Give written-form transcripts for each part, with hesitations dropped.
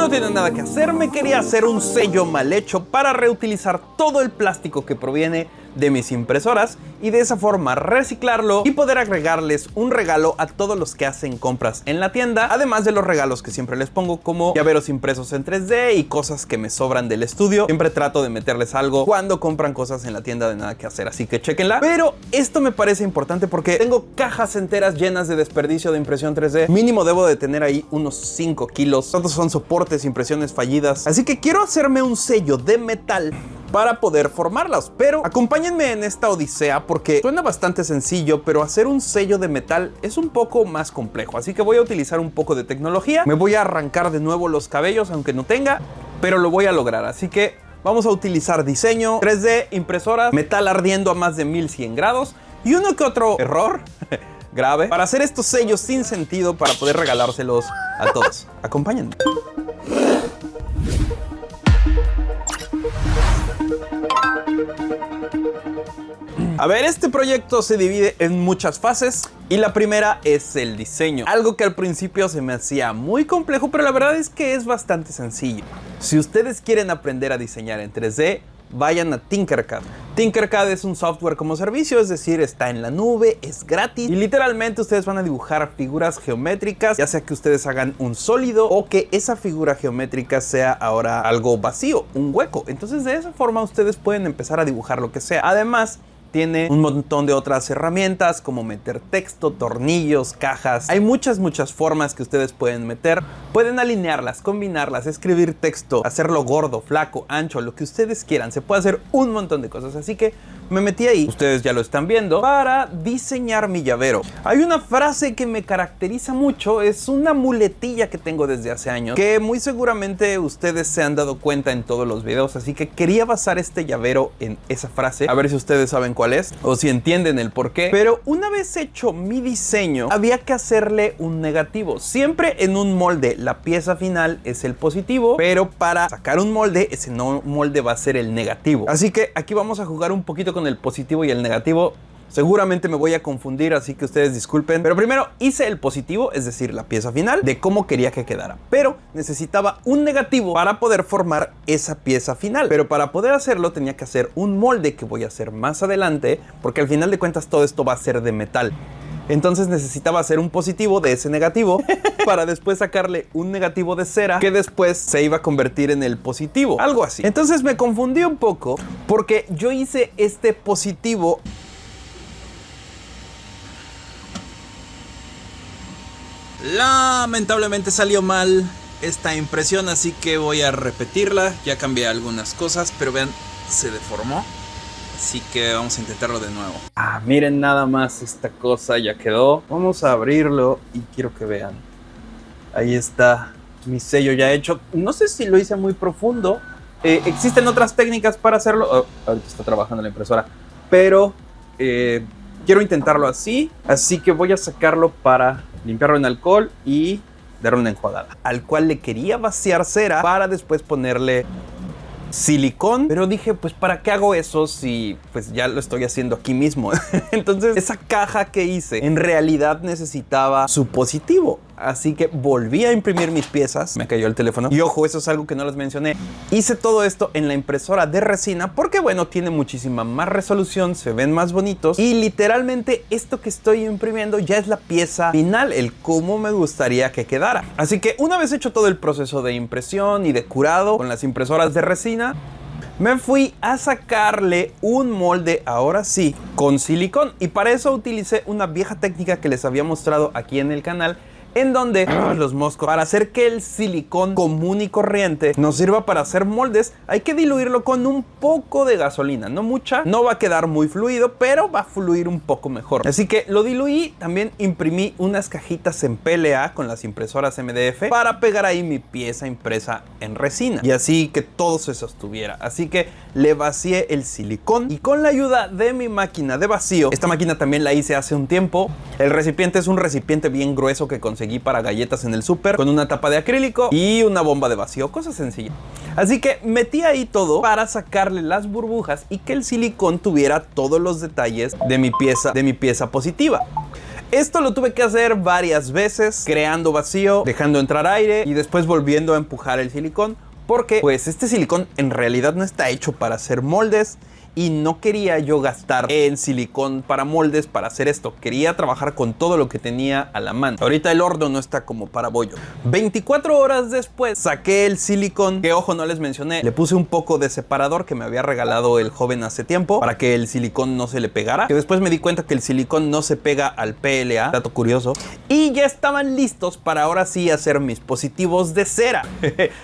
no tenía nada que hacer, me quería hacer un sello mal hecho para reutilizar todo el plástico que proviene de mis impresoras y de esa forma reciclarlo y poder agregarles un regalo a todos los que hacen compras en la tienda, además de los regalos que siempre les pongo como llaveros impresos en 3D y cosas que me sobran del estudio. Siempre trato de meterles algo cuando compran cosas en la tienda de nada que hacer, así que chequenla. Pero esto me parece importante porque tengo cajas enteras llenas de desperdicio de impresión 3D. Mínimo debo de tener ahí unos 5 kilos. Todos son soportes, impresiones fallidas, así que quiero hacerme un sello de metal para poder formarlas, pero acompáñenme en esta odisea porque suena bastante sencillo, pero hacer un sello de metal es un poco más complejo, así que voy a utilizar un poco de tecnología. Me voy a arrancar de nuevo los cabellos, aunque no tenga, pero lo voy a lograr, así que vamos a utilizar diseño 3D, impresoras, metal ardiendo a más de 1100 grados y uno que otro error grave para hacer estos sellos sin sentido para poder regalárselos a todos. Acompáñenme. A ver, este proyecto se divide en muchas fases y la primera es el diseño. Algo que al principio se me hacía muy complejo, pero la verdad es que es bastante sencillo. Si ustedes quieren aprender a diseñar en 3D, vayan a Tinkercad. Tinkercad es un software como servicio, es decir, está en la nube, es gratis y literalmente ustedes van a dibujar figuras geométricas, ya sea que ustedes hagan un sólido o que esa figura geométrica sea ahora algo vacío, un hueco. Entonces de esa forma ustedes pueden empezar a dibujar lo que sea. Además, tiene un montón de otras herramientas como meter texto, tornillos, cajas. Hay muchas formas que ustedes pueden meter. Pueden alinearlas, combinarlas, escribir texto, hacerlo gordo, flaco, ancho, lo que ustedes quieran. Se puede hacer un montón de cosas. Así que me metí ahí, ustedes ya lo están viendo, para diseñar mi llavero. Hay una frase que me caracteriza mucho, es una muletilla que tengo desde hace años, que muy seguramente ustedes se han dado cuenta en todos los videos, así que quería basar este llavero en esa frase, a ver si ustedes saben cuál es, o si entienden el por qué. Pero una vez hecho mi diseño, había que hacerle un negativo. Siempre en un molde, la pieza final es el positivo, pero para sacar un molde, ese no molde va a ser el negativo. Así que aquí vamos a jugar un poquito con el positivo y el negativo. Seguramente me voy a confundir, así que ustedes disculpen. Pero primero hice el positivo, es decir, la pieza final, de cómo quería que quedara. Pero necesitaba un negativo para poder formar esa pieza final. Pero para poder hacerlo tenía que hacer un molde que voy a hacer más adelante, porque al final de cuentas todo esto va a ser de metal. Entonces necesitaba hacer un positivo de ese negativo para después sacarle un negativo de cera que después se iba a convertir en el positivo, algo así. Entonces me confundí un poco porque yo hice este positivo. Lamentablemente salió mal esta impresión, así que voy a repetirla. Ya cambié algunas cosas, pero vean, se deformó. Así que vamos a intentarlo de nuevo. Miren nada más esta cosa, ya quedó. Vamos a abrirlo y quiero que vean. Ahí está mi sello ya hecho. No sé si lo hice muy profundo. Existen otras técnicas para hacerlo. Ahorita está trabajando la impresora. Pero quiero intentarlo así. Así que voy a sacarlo para limpiarlo en alcohol y darle una enjuagada. Al cual le quería vaciar cera para después ponerle silicón, pero dije, pues ¿para qué hago eso si pues ya lo estoy haciendo aquí mismo? Entonces esa caja que hice en realidad necesitaba su positivo, así que volví a imprimir mis piezas. Me cayó el teléfono y ojo, eso es algo que no les mencioné. Hice todo esto en la impresora de resina porque bueno, tiene muchísima más resolución, se ven más bonitos y literalmente esto que estoy imprimiendo ya es la pieza final, el cómo me gustaría que quedara. Así que una vez hecho todo el proceso de impresión y de curado con las impresoras de resina, me fui a sacarle un molde, ahora sí, con silicón. Y para eso utilicé una vieja técnica que les había mostrado aquí en el canal, en donde los moscos, para hacer que el silicón común y corriente nos sirva para hacer moldes, hay que diluirlo con un poco de gasolina, no mucha, no va a quedar muy fluido, pero va a fluir un poco mejor. Así que lo diluí, también imprimí unas cajitas en PLA con las impresoras MDF para pegar ahí mi pieza impresa en resina y así que todo se sostuviera. Así que le vacié el silicón y con la ayuda de mi máquina de vacío, esta máquina también la hice hace un tiempo. El recipiente es un recipiente bien grueso que conseguí para galletas en el súper, con una tapa de acrílico y una bomba de vacío, cosa sencilla. Así que metí ahí todo para sacarle las burbujas y que el silicón tuviera todos los detalles de mi pieza positiva. Esto lo tuve que hacer varias veces, creando vacío, dejando entrar aire y después volviendo a empujar el silicón, porque pues este silicón en realidad no está hecho para hacer moldes y no quería yo gastar en silicón para moldes para hacer esto. Quería trabajar con todo lo que tenía a la mano. Ahorita el horno no está como para bollo. 24 horas después saqué el silicón, que ojo, no les mencioné. Le puse un poco de separador que me había regalado el joven hace tiempo para que el silicón no se le pegara. Que después me di cuenta que el silicón no se pega al PLA. Dato curioso. Y ya estaban listos para ahora sí hacer mis positivos de cera.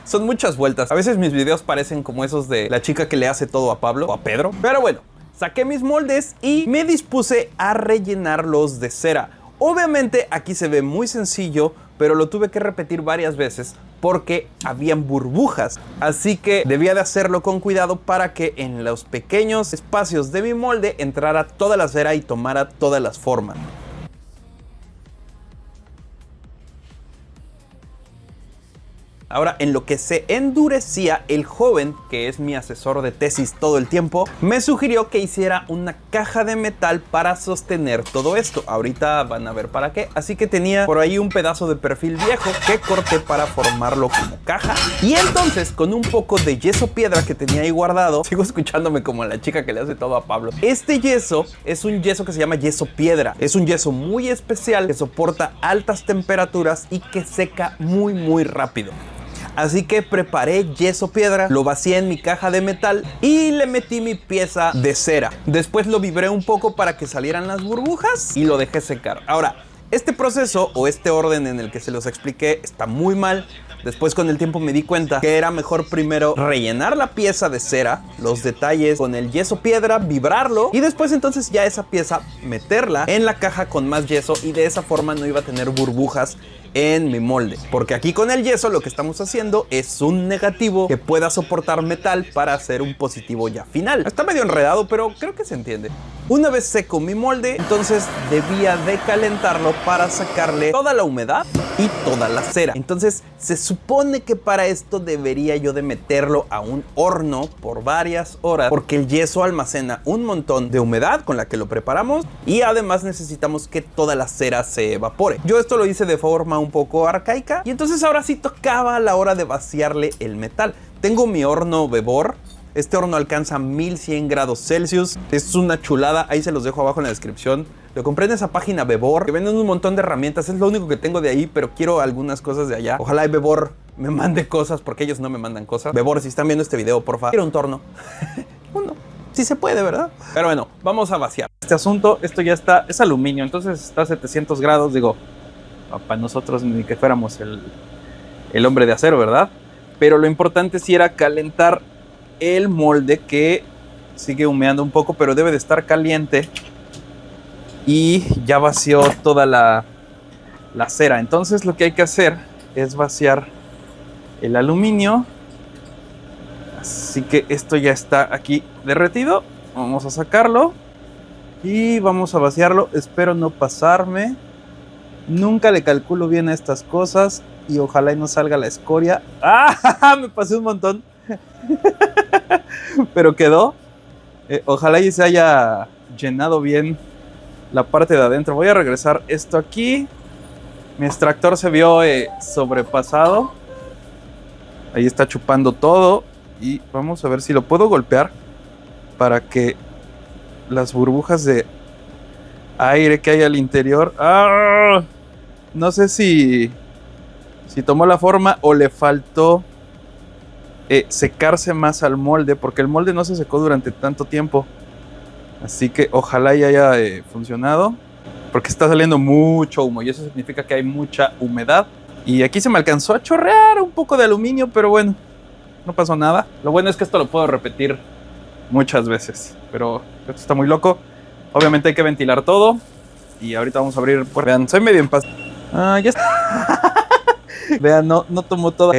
Son muchas vueltas. A veces mis videos parecen como esos de la chica que le hace todo a Pablo o a Pedro. Pero bueno, saqué mis moldes y me dispuse a rellenarlos de cera. Obviamente aquí se ve muy sencillo, pero lo tuve que repetir varias veces porque habían burbujas. Así que debía de hacerlo con cuidado para que en los pequeños espacios de mi molde entrara toda la cera y tomara todas las formas. Ahora, en lo que se endurecía, el joven, que es mi asesor de tesis todo el tiempo, me sugirió que hiciera una caja de metal para sostener todo esto. Ahorita van a ver para qué. Así que tenía por ahí un pedazo de perfil viejo que corté para formarlo como caja. Y entonces, con un poco de yeso piedra que tenía ahí guardado, sigo escuchándome como la chica que le hace todo a Pablo. Este yeso es un yeso que se llama yeso piedra. Es un yeso muy especial que soporta altas temperaturas y que seca muy rápido. Así que preparé yeso piedra, lo vacié en mi caja de metal y le metí mi pieza de cera. Después lo vibré un poco para que salieran las burbujas y lo dejé secar. Ahora, este proceso o este orden en el que se los expliqué está muy mal. Después con el tiempo me di cuenta que era mejor primero rellenar la pieza de cera, los detalles con el yeso piedra, vibrarlo y después entonces ya esa pieza meterla en la caja con más yeso y de esa forma no iba a tener burbujas en mi molde. Porque aquí con el yeso lo que estamos haciendo es un negativo que pueda soportar metal para hacer un positivo ya final. Está medio enredado, pero creo que se entiende. Una vez seco mi molde, entonces debía de calentarlo para sacarle toda la humedad y toda la cera. Entonces se supone que para esto debería yo de meterlo a un horno por varias horas, porque el yeso almacena un montón de humedad con la que lo preparamos y además necesitamos que toda la cera se evapore. Yo esto lo hice de forma un poco arcaica y entonces ahora sí tocaba a la hora de vaciarle el metal. Tengo mi horno Vevor. Este horno alcanza 1100 grados Celsius. Es una chulada. Ahí se los dejo abajo en la descripción. Lo compré en esa página Vevor, que venden un montón de herramientas. Es lo único que tengo de ahí, pero quiero algunas cosas de allá. Ojalá Vevor me mande cosas, porque ellos no me mandan cosas. Vevor, si están viendo este video, porfa, quiero un torno. Uno. Sí se puede, ¿verdad? Pero bueno, vamos a vaciar este asunto. Esto ya está, es aluminio, entonces está a 700 grados. Digo, para nosotros ni que fuéramos el hombre de acero, ¿verdad? Pero lo importante sí era calentar el molde, que sigue humeando un poco, pero debe de estar caliente. Y ya vació toda la cera. Entonces lo que hay que hacer es vaciar el aluminio. Así que esto ya está aquí derretido. Vamos a sacarlo y vamos a vaciarlo. Espero no pasarme. Nunca le calculo bien a estas cosas y ojalá y no salga la escoria. ¡Ah! Me pasé un montón. Pero quedó. Ojalá y se haya llenado bien la parte de adentro. Voy a regresar esto aquí. Mi extractor se vio sobrepasado. Ahí está chupando todo. Y vamos a ver si lo puedo golpear para que las burbujas de aire que hay al interior... ¡Ah! No sé si tomó la forma o le faltó secarse más al molde, porque el molde no se secó durante tanto tiempo. Así que ojalá ya haya funcionado, porque está saliendo mucho humo y eso significa que hay mucha humedad. Y aquí se me alcanzó a chorrear un poco de aluminio, pero bueno, no pasó nada. Lo bueno es que esto lo puedo repetir muchas veces, pero esto está muy loco. Obviamente hay que ventilar todo y ahorita vamos a abrir. Pues, vean, soy medio en paz. Ya está. Vean, no tomó todo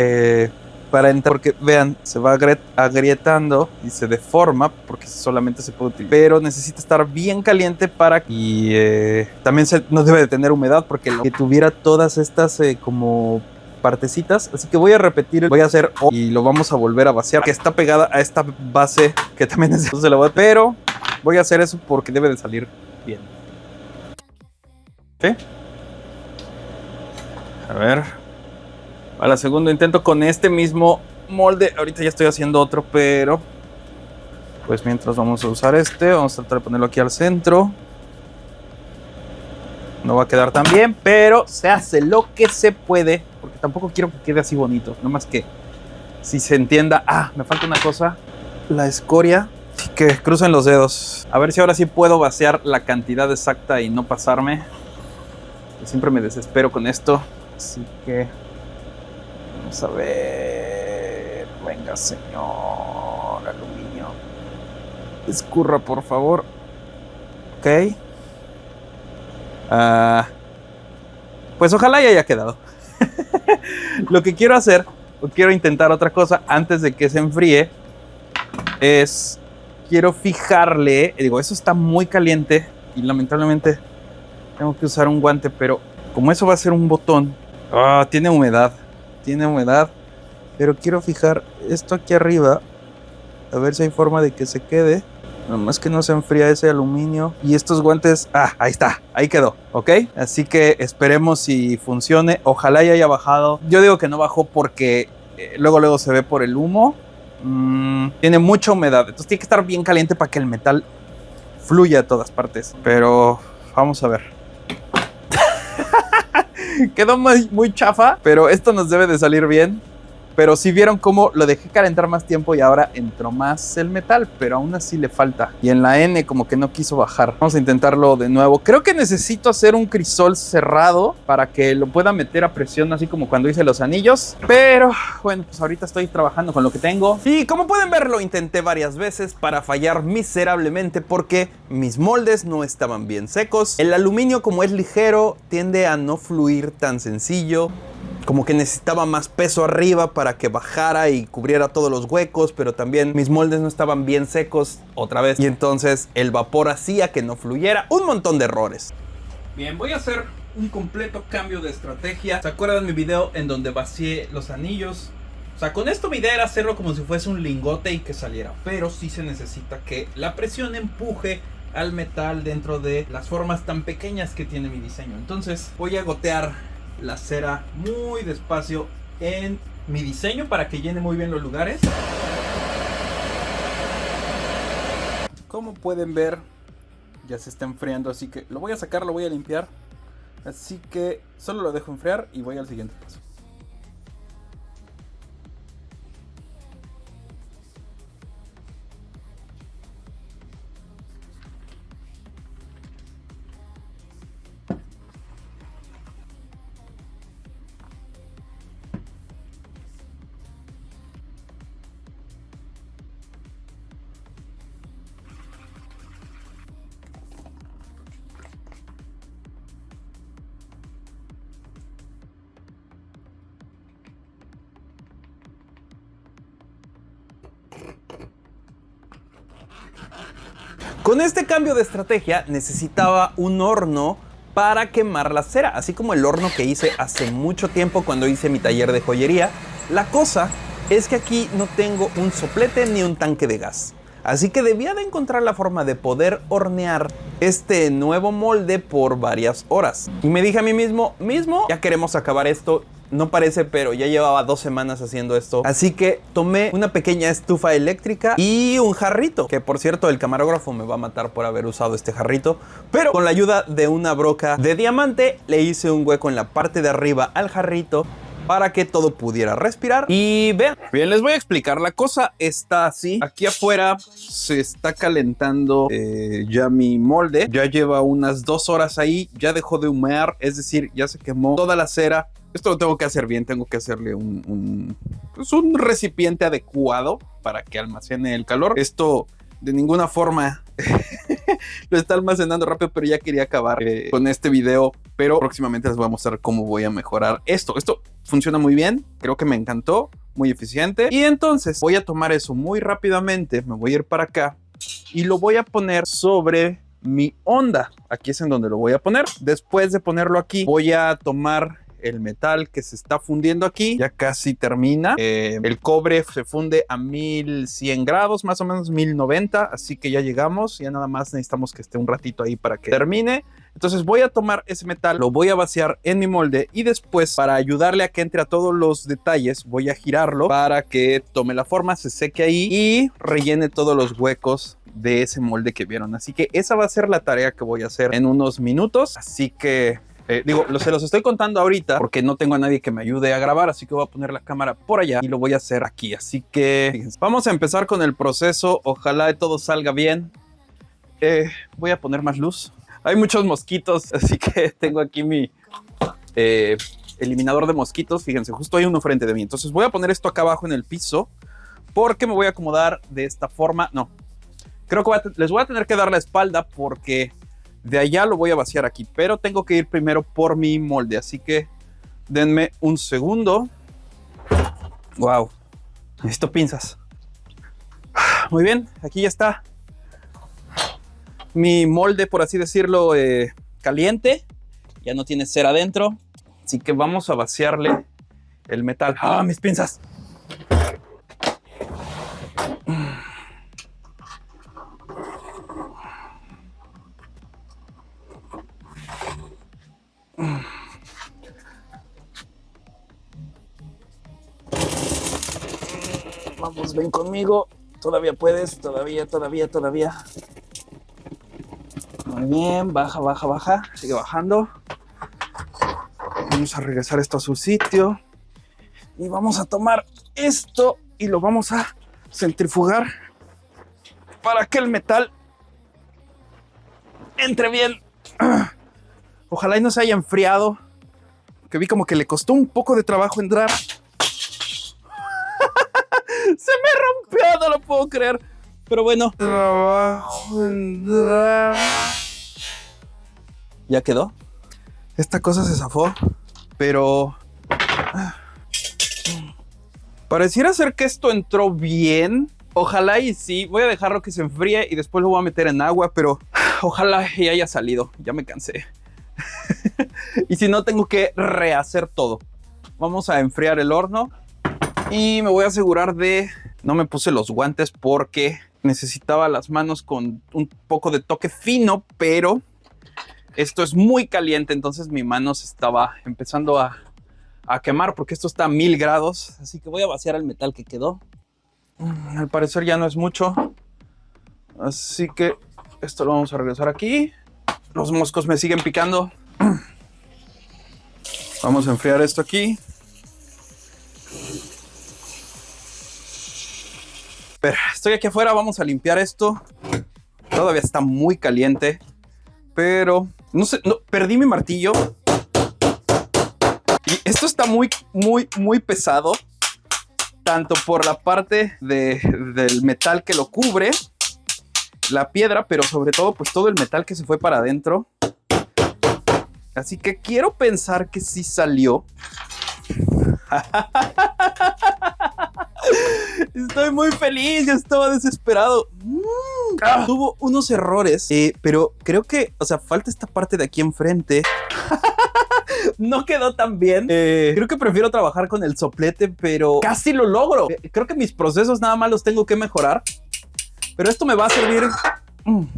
para entrar, porque vean, se va agrietando y se deforma porque solamente se puede utilizar. Pero necesita estar bien caliente para que también no debe de tener humedad, porque que tuviera todas estas como partecitas. Así que voy a repetir, voy a hacer y lo vamos a volver a vaciar, que está pegada a esta base que también es de la base, pero voy a hacer eso porque debe de salir bien. ¿Sí? A ver. A la segundo intento con este mismo molde. Ahorita ya estoy haciendo otro, pero pues mientras vamos a usar este. Vamos a tratar de ponerlo aquí al centro. No va a quedar tan bien, pero se hace lo que se puede. Porque tampoco quiero que quede así bonito. No más que si se entienda. Ah, me falta una cosa. La escoria. Que crucen los dedos. A ver si ahora sí puedo vaciar la cantidad exacta y no pasarme. Siempre me desespero con esto. Así que vamos a ver. Venga, señor aluminio. Escurra, por favor. Ok. Pues ojalá ya haya quedado. Lo que quiero hacer, o quiero intentar otra cosa antes de que se enfríe, es quiero fijarle. Digo, eso está muy caliente y lamentablemente tengo que usar un guante, pero como eso va a ser un botón, tiene humedad, pero quiero fijar esto aquí arriba, a ver si hay forma de que se quede, nomás que no se enfría ese aluminio. Y estos guantes, ahí está, ahí quedó, ¿ok? Así que esperemos si funcione, ojalá ya haya bajado. Yo digo que no bajó porque luego se ve por el humo. Tiene mucha humedad, entonces tiene que estar bien caliente para que el metal fluya a todas partes, pero vamos a ver. Quedó muy chafa, pero esto nos debe de salir bien. Pero si vieron cómo lo dejé calentar más tiempo y ahora entró más el metal, pero aún así le falta. Y en la N como que no quiso bajar. Vamos a intentarlo de nuevo. Creo que necesito hacer un crisol cerrado para que lo pueda meter a presión, así como cuando hice los anillos. Pero bueno, pues ahorita estoy trabajando con lo que tengo. Y como pueden ver, lo intenté varias veces para fallar miserablemente porque mis moldes no estaban bien secos. El aluminio, como es ligero, tiende a no fluir tan sencillo. Como que necesitaba más peso arriba para que bajara y cubriera todos los huecos, pero también mis moldes no estaban bien secos otra vez. Y entonces el vapor hacía que no fluyera. Un montón de errores. Bien, voy a hacer un completo cambio de estrategia. ¿Se acuerdan mi video en donde vacié los anillos? O sea, con esto mi idea era hacerlo como si fuese un lingote y que saliera. Pero sí se necesita que la presión empuje al metal dentro de las formas tan pequeñas que tiene mi diseño. Entonces voy a gotear la cera muy despacio en mi diseño para que llene muy bien los lugares. Como pueden ver, ya se está enfriando, así que lo voy a sacar, lo voy a limpiar. Así que solo lo dejo enfriar y voy al siguiente paso. Con este cambio de estrategia necesitaba un horno para quemar la cera, así como el horno que hice hace mucho tiempo cuando hice mi taller de joyería. La cosa es que aquí no tengo un soplete ni un tanque de gas, así que debía de encontrar la forma de poder hornear este nuevo molde por varias horas. Y me dije a mí mismo, ya queremos acabar esto. No parece, pero ya llevaba 2 semanas haciendo esto. Así que tomé una pequeña estufa eléctrica y un jarrito. Que por cierto, el camarógrafo me va a matar por haber usado este jarrito. Pero con la ayuda de una broca de diamante, le hice un hueco en la parte de arriba al jarrito para que todo pudiera respirar. Y vean. Bien, les voy a explicar. La cosa está así. Aquí afuera se está calentando ya mi molde. Ya lleva unas 2 horas ahí. Ya dejó de humear. Es decir, ya se quemó toda la cera. Esto lo tengo que hacer bien, tengo que hacerle un recipiente adecuado para que almacene el calor. Esto de ninguna forma lo está almacenando rápido, pero ya quería acabar con este video. Pero próximamente les voy a mostrar cómo voy a mejorar esto. Esto funciona muy bien, creo que me encantó, muy eficiente. Y entonces voy a tomar eso muy rápidamente, me voy a ir para acá y lo voy a poner sobre mi onda. Aquí es en donde lo voy a poner. Después de ponerlo aquí, voy a tomar el metal que se está fundiendo aquí. Ya casi termina. El cobre se funde a 1100 grados, más o menos 1090. Así que ya llegamos. Ya nada más necesitamos que esté un ratito ahí para que termine. Entonces voy a tomar ese metal, lo voy a vaciar en mi molde y después, para ayudarle a que entre a todos los detalles, voy a girarlo para que tome la forma, se seque ahí y rellene todos los huecos de ese molde que vieron. Así que esa va a ser la tarea que voy a hacer en unos minutos. Así que se los estoy contando ahorita porque no tengo a nadie que me ayude a grabar, así que voy a poner la cámara por allá y lo voy a hacer aquí. Así que fíjense, vamos a empezar con el proceso. Ojalá todo salga bien. Voy a poner más luz. Hay muchos mosquitos, así que tengo aquí mi eliminador de mosquitos. Fíjense, justo hay uno frente de mí. Entonces voy a poner esto acá abajo en el piso porque me voy a acomodar de esta forma. No, creo que les voy a tener que dar la espalda porque de allá lo voy a vaciar aquí. Pero tengo que ir primero por mi molde, así que denme un segundo. Wow, necesito pinzas. Muy bien, aquí ya está mi molde, por así decirlo, caliente. Ya no tiene cera adentro. Así que vamos a vaciarle el metal. ¡Ah, mis pinzas! Vamos, ven conmigo. Todavía puedes, todavía. Muy bien, baja. Sigue bajando. Vamos a regresar esto a su sitio. Y vamos a tomar esto y lo vamos a centrifugar para que el metal entre bien. Ojalá y no se haya enfriado, que vi como que le costó un poco de trabajo entrar. Se me rompió, no lo puedo creer. Pero bueno. Trabajo entrar. Ya quedó. Esta cosa se zafó, pero pareciera ser que esto entró bien. Ojalá y sí. Voy a dejarlo que se enfríe y después lo voy a meter en agua, pero ojalá y haya salido. Ya me cansé. Y si no, tengo que rehacer todo. Vamos a enfriar el horno y me voy a asegurar de... No me puse los guantes porque necesitaba las manos con un poco de toque fino, pero esto es muy caliente, entonces mi mano se estaba empezando a quemar porque esto está a 1000 grados. Así que voy a vaciar el metal que quedó. Al parecer ya no es mucho. Así que esto lo vamos a regresar aquí. Los moscos me siguen picando. Vamos a enfriar esto aquí. Pero estoy aquí afuera, vamos a limpiar esto. Todavía está muy caliente, pero no sé, perdí mi martillo. Y esto está muy pesado, tanto por la parte del metal que lo cubre, la piedra, pero sobre todo pues todo el metal que se fue para adentro. Así que quiero pensar que sí salió. Estoy muy feliz, ya estaba desesperado. Tuvo unos errores, pero creo que, o sea, falta esta parte de aquí enfrente. No quedó tan bien. Creo que prefiero trabajar con el soplete, pero casi lo logro. Creo que mis procesos nada más los tengo que mejorar, pero esto me va a servir.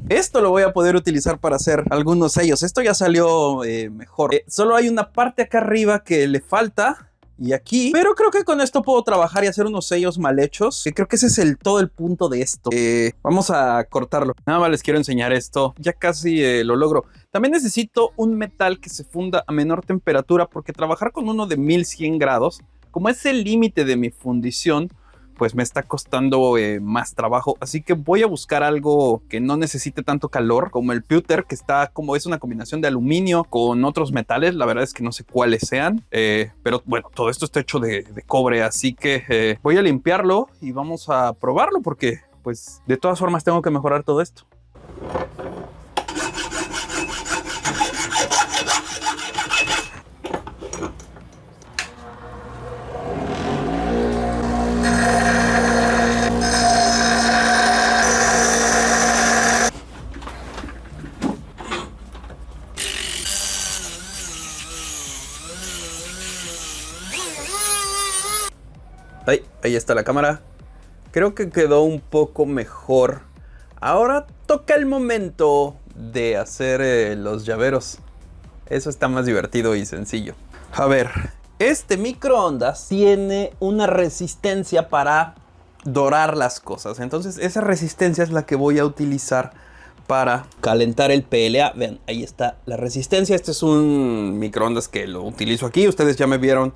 Esto lo voy a poder utilizar para hacer algunos sellos. Esto ya salió mejor. Solo hay una parte acá arriba que le falta. Y aquí, pero creo que con esto puedo trabajar y hacer unos sellos mal hechos. Creo que ese es todo el punto de esto. Vamos a cortarlo. Nada más les quiero enseñar esto. Ya casi lo logro. También necesito un metal que se funda a menor temperatura, porque trabajar con uno de 1100 grados, como es el límite de mi fundición, pues me está costando más trabajo. Así que voy a buscar algo que no necesite tanto calor, como el pewter, que es una combinación de aluminio con otros metales. La verdad es que no sé cuáles sean, pero bueno, todo esto está hecho de cobre, así que voy a limpiarlo y vamos a probarlo, porque pues de todas formas tengo que mejorar todo esto. Ahí está la cámara. Creo que quedó un poco mejor. Ahora toca el momento de hacer los llaveros. Eso está más divertido y sencillo. A ver, este microondas tiene una resistencia para dorar las cosas. Entonces esa resistencia es la que voy a utilizar para calentar el PLA. Vean, ahí está la resistencia. Este es un microondas que lo utilizo aquí. Ustedes ya me vieron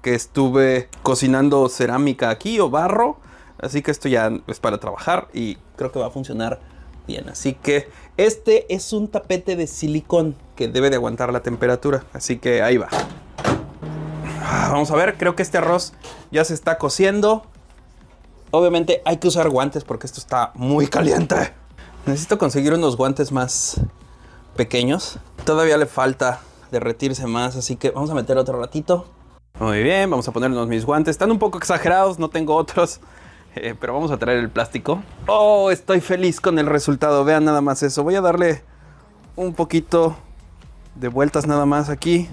que estuve cocinando cerámica aquí o barro. Así que esto ya es para trabajar y creo que va a funcionar bien. Así que este es un tapete de silicón que debe de aguantar la temperatura. Así que ahí va. Vamos a ver, creo que este arroz ya se está cociendo. Obviamente hay que usar guantes porque esto está muy caliente. Necesito conseguir unos guantes más pequeños. Todavía le falta derretirse más, así que vamos a meter otro ratito. Muy bien, vamos a ponernos mis guantes. Están un poco exagerados, no tengo otros. Pero vamos a traer el plástico. Oh, estoy feliz con el resultado. Vean nada más eso. Voy a darle un poquito de vueltas nada más aquí.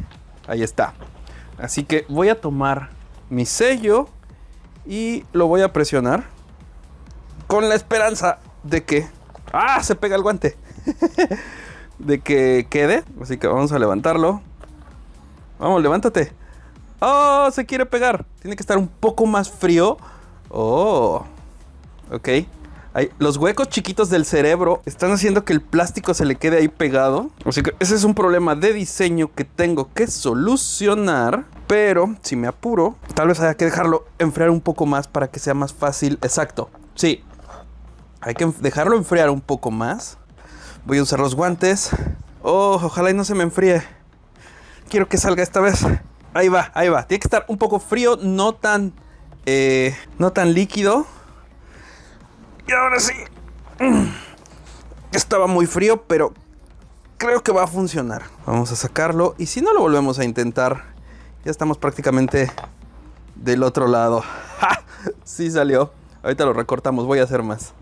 Ahí está. Así que voy a tomar mi sello y lo voy a presionar con la esperanza de que... ¡Ah! Se pega el guante. De que quede. Así que vamos a levantarlo. Vamos, levántate. ¡Oh! Se quiere pegar. Tiene que estar un poco más frío. Oh, ok. Los huecos chiquitos del cerebro están haciendo que el plástico se le quede ahí pegado. Así que ese es un problema de diseño que tengo que solucionar. Pero si me apuro, tal vez haya que dejarlo enfriar un poco más para que sea más fácil. Exacto, sí. Hay que dejarlo enfriar un poco más. Voy a usar los guantes. Oh, ojalá y no se me enfríe. Quiero que salga esta vez. Ahí va, ahí va. Tiene que estar un poco frío, no tan líquido. Y ahora sí. Estaba muy frío, pero creo que va a funcionar. Vamos a sacarlo y si no lo volvemos a intentar. Ya estamos prácticamente del otro lado. ¡Ja! Sí salió. Ahorita lo recortamos, voy a hacer más.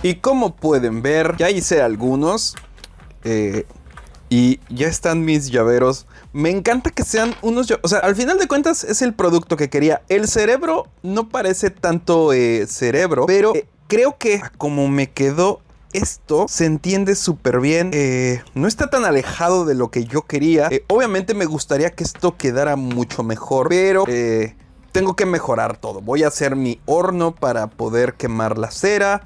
Y como pueden ver, ya hice algunos y ya están mis llaveros. Me encanta que sean unos... O sea, al final de cuentas es el producto que quería. El cerebro no parece tanto cerebro, pero creo que como me quedó esto, se entiende súper bien. No está tan alejado de lo que yo quería. Obviamente me gustaría que esto quedara mucho mejor, pero... tengo que mejorar todo. Voy a hacer mi horno para poder quemar la cera.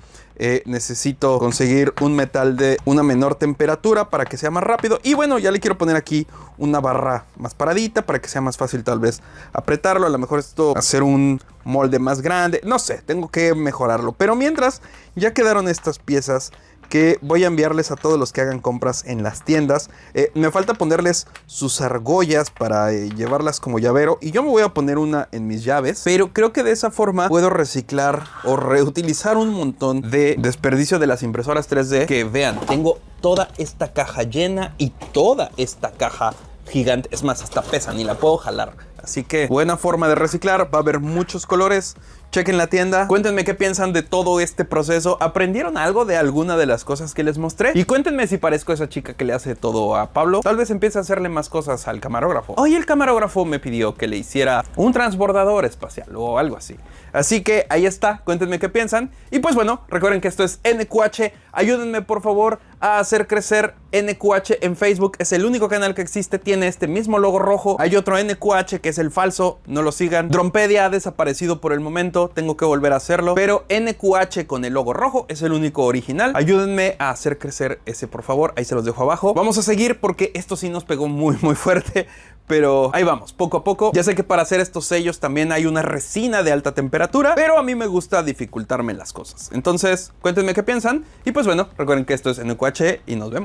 Necesito conseguir un metal de una menor temperatura para que sea más rápido. Y bueno, ya le quiero poner aquí una barra más paradita para que sea más fácil tal vez apretarlo. A lo mejor esto hacer un molde más grande. No sé, tengo que mejorarlo. Pero mientras ya quedaron estas piezas que voy a enviarles a todos los que hagan compras en las tiendas. Me falta ponerles sus argollas para llevarlas como llavero. Y yo me voy a poner una en mis llaves. Pero creo que de esa forma puedo reciclar o reutilizar un montón de desperdicio de las impresoras 3D. Que vean, tengo toda esta caja llena y toda esta caja gigante. Es más, hasta pesa, ni la puedo jalar. Así que buena forma de reciclar. Va a haber muchos colores. Chequen la tienda. Cuéntenme qué piensan de todo este proceso. ¿Aprendieron algo de alguna de las cosas que les mostré? Y cuéntenme si parezco esa chica que le hace todo a Pablo. Tal vez empiece a hacerle más cosas al camarógrafo. Hoy el camarógrafo me pidió que le hiciera un transbordador espacial o algo así. Así que ahí está. Cuéntenme qué piensan. Y pues bueno, recuerden que esto es NQH. Ayúdenme por favor a hacer crecer NQH en Facebook. Es el único canal que existe. Tiene este mismo logo rojo. Hay otro NQH que es el falso. No lo sigan. Drompedia ha desaparecido por el momento. Tengo que volver a hacerlo. Pero NQH con el logo rojo es el único original. Ayúdenme a hacer crecer ese, por favor. Ahí se los dejo abajo. Vamos a seguir porque esto sí nos pegó muy fuerte. Pero ahí vamos, poco a poco. Ya sé que para hacer estos sellos también hay una resina de alta temperatura, pero a mí me gusta dificultarme las cosas. Entonces, cuéntenme qué piensan. Y pues bueno, recuerden que esto es NQH y nos vemos.